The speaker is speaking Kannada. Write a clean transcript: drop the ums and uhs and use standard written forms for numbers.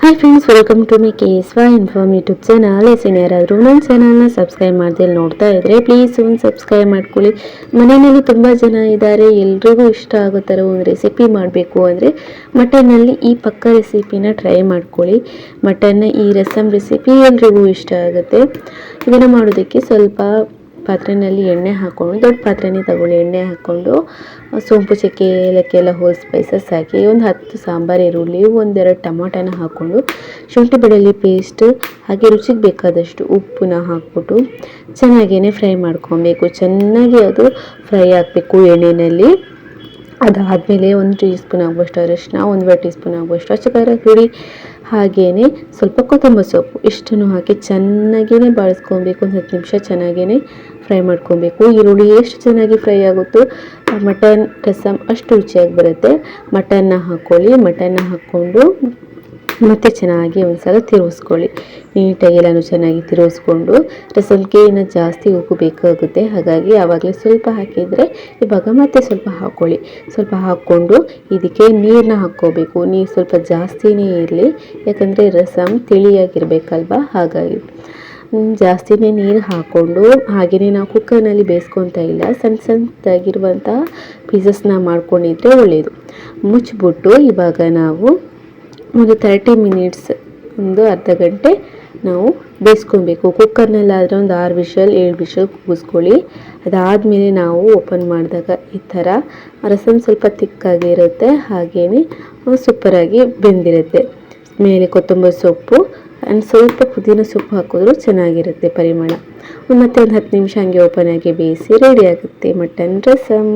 Hi friends, welcome to my KSY inform YouTube channel. ಯಾರಾದರೂ ನನ್ನ ಚಾನಲ್ನ ಸಬ್ಸ್ಕ್ರೈಬ್ ಮಾಡದೆ ನೋಡ್ತಾ ಇದ್ದರೆ ಪ್ಲೀಸ್ ಒಂದು ಸಬ್ಸ್ಕ್ರೈಬ್ ಮಾಡ್ಕೊಳ್ಳಿ. ಮನೆಯಲ್ಲಿ ತುಂಬ ಜನ ಇದ್ದಾರೆ, ಎಲ್ರಿಗೂ ಇಷ್ಟ ಆಗೋ ಥರ ಒಂದು ರೆಸಿಪಿ ಮಾಡಬೇಕು ಅಂದರೆ ಮಟನ್ನಲ್ಲಿ ಈ ಪಕ್ಕ ರೆಸಿಪಿನ ಟ್ರೈ ಮಾಡ್ಕೊಳ್ಳಿ. ಮಟನ್ನ ಈ ರಸಮ್ ರೆಸಿಪಿ ಎಲ್ರಿಗೂ ಇಷ್ಟ ಆಗುತ್ತೆ. ಇದನ್ನು ಮಾಡೋದಕ್ಕೆ ಸ್ವಲ್ಪ ಪಾತ್ರೆಯಲ್ಲಿ ಎಣ್ಣೆ ಹಾಕ್ಕೊಂಡು, ದೊಡ್ಡ ಪಾತ್ರೆನೇ ತಗೊಳ್ಳಿ, ಎಣ್ಣೆ ಹಾಕ್ಕೊಂಡು ಸೋಂಪು ಚಕ್ಕೆ ಏಲಕ್ಕಿ ಎಲ್ಲ ಹೋಲ್ ಸ್ಪೈಸಸ್ ಹಾಕಿ ಒಂದು 10 ಸಾಂಬಾರು ಈರುಳ್ಳಿ, ಒಂದೆರಡು ಟೊಮೊಟೊನ ಹಾಕ್ಕೊಂಡು ಶುಂಠಿ ಬೆಳ್ಳುಳ್ಳಿ ಪೇಸ್ಟ್ ಹಾಗೆ ರುಚಿಗೆ ಬೇಕಾದಷ್ಟು ಉಪ್ಪನ್ನ ಹಾಕ್ಬಿಟ್ಟು ಚೆನ್ನಾಗೇ ಫ್ರೈ ಮಾಡ್ಕೊಬೇಕು. ಚೆನ್ನಾಗಿ ಅದು ಫ್ರೈ ಆಗಬೇಕು ಎಣ್ಣೆಯಲ್ಲಿ. ಅದಾದಮೇಲೆ 1 ಟೀ ಸ್ಪೂನ್ ಆಗುವಷ್ಟು ಅರಿಶಿನ, 1 ಟೀ ಸ್ಪೂನ್ ಆಗುವಷ್ಟು ಅಚ್ಚಕಾರ ಪುಡಿ, ಹಾಗೆಯೇ ಸ್ವಲ್ಪ ಕೊತ್ತಂಬರಿ ಸೊಪ್ಪು ಇಷ್ಟನ್ನು ಹಾಕಿ ಚೆನ್ನಾಗೇ ಬಾಳಿಸ್ಕೊಬೇಕು. ಒಂದು 10 ನಿಮಿಷ ಚೆನ್ನಾಗೇ ಫ್ರೈ ಮಾಡ್ಕೊಬೇಕು. ಈರುಳ್ಳಿ ಎಷ್ಟು ಚೆನ್ನಾಗಿ ಫ್ರೈ ಆಗುತ್ತೋ ಮಟನ್ ರಸಮ್ ಅಷ್ಟು ರುಚಿಯಾಗಿ ಬರುತ್ತೆ. ಮಟನ್ನ ಹಾಕ್ಕೊಳ್ಳಿ. ಮಟನ್ನ ಹಾಕ್ಕೊಂಡು ಮತ್ತೆ ಚೆನ್ನಾಗಿ ಒಂದ್ಸಲ ತಿರುಗಿಸ್ಕೊಳ್ಳಿ. ನೀಟಾಗಿ ಎಲ್ಲನೂ ಚೆನ್ನಾಗಿ ತಿರುಗಿಸ್ಕೊಂಡು, ರಸಮ್ಗೆ ಇನ್ನೂ ಜಾಸ್ತಿ ಉಪ್ಪು ಬೇಕಾಗುತ್ತೆ, ಹಾಗಾಗಿ ಆವಾಗಲೇ ಸ್ವಲ್ಪ ಹಾಕಿದರೆ ಇವಾಗ ಮತ್ತೆ ಸ್ವಲ್ಪ ಹಾಕ್ಕೊಳ್ಳಿ. ಸ್ವಲ್ಪ ಹಾಕ್ಕೊಂಡು ಇದಕ್ಕೆ ನೀರನ್ನ ಹಾಕ್ಕೋಬೇಕು. ನೀರು ಸ್ವಲ್ಪ ಜಾಸ್ತಿನೇ ಇರಲಿ, ಯಾಕಂದರೆ ರಸಮ್ ತಿಳಿಯಾಗಿರ್ಬೇಕಲ್ವ, ಹಾಗಾಗಿ ಜಾಸ್ತಿನೇ ನೀರು ಹಾಕ್ಕೊಂಡು, ಹಾಗೆಯೇ ನಾವು ಕುಕ್ಕರ್ನಲ್ಲಿ ಬೇಯಿಸ್ಕೊತಾ ಇಲ್ಲ, ಸಣ್ಣದಾಗಿರುವಂಥ ಪೀಸಸ್ನ ಮಾಡ್ಕೊಂಡಿದ್ರೆ ಒಳ್ಳೆಯದು. ಮುಚ್ಚಿಬಿಟ್ಟು ಇವಾಗ ನಾವು ಒಂದು 30 ಮಿನಿಟ್ಸ್, ಒಂದು ಅರ್ಧ ಗಂಟೆ ನಾವು ಬೇಯಿಸ್ಕೊಬೇಕು. ಕುಕ್ಕರ್ನಲ್ಲಾದರೆ ಒಂದು 6 ವಿಷಲ್ 7 ವಿಷಲ್ ಕೂಗಿಸ್ಕೊಳ್ಳಿ. ಅದಾದಮೇಲೆ ನಾವು ಓಪನ್ ಮಾಡಿದಾಗ ಈ ಥರ ರಸಮ್ ಸ್ವಲ್ಪ ತಿಕ್ಕಾಗಿರುತ್ತೆ, ಹಾಗೆಯೇ ಸೂಪರಾಗಿ ಬೆಂದಿರುತ್ತೆ. ಮೇಲೆ ಕೊತ್ತಂಬರಿ ಸೊಪ್ಪು ಆ್ಯಂಡ್ ಸ್ವಲ್ಪ ಪುದೀನ ಸೊಪ್ಪು ಹಾಕಿದ್ರೂ ಚೆನ್ನಾಗಿರುತ್ತೆ ಪರಿಮಳ. ಮತ್ತು ಒಂದು 10 ನಿಮಿಷ ಹಂಗೆ ಓಪನ್ ಆಗಿ ಬೇಯಿಸಿ ರೆಡಿ ಆಗುತ್ತೆ ಮಟನ್ ರಸಮ್.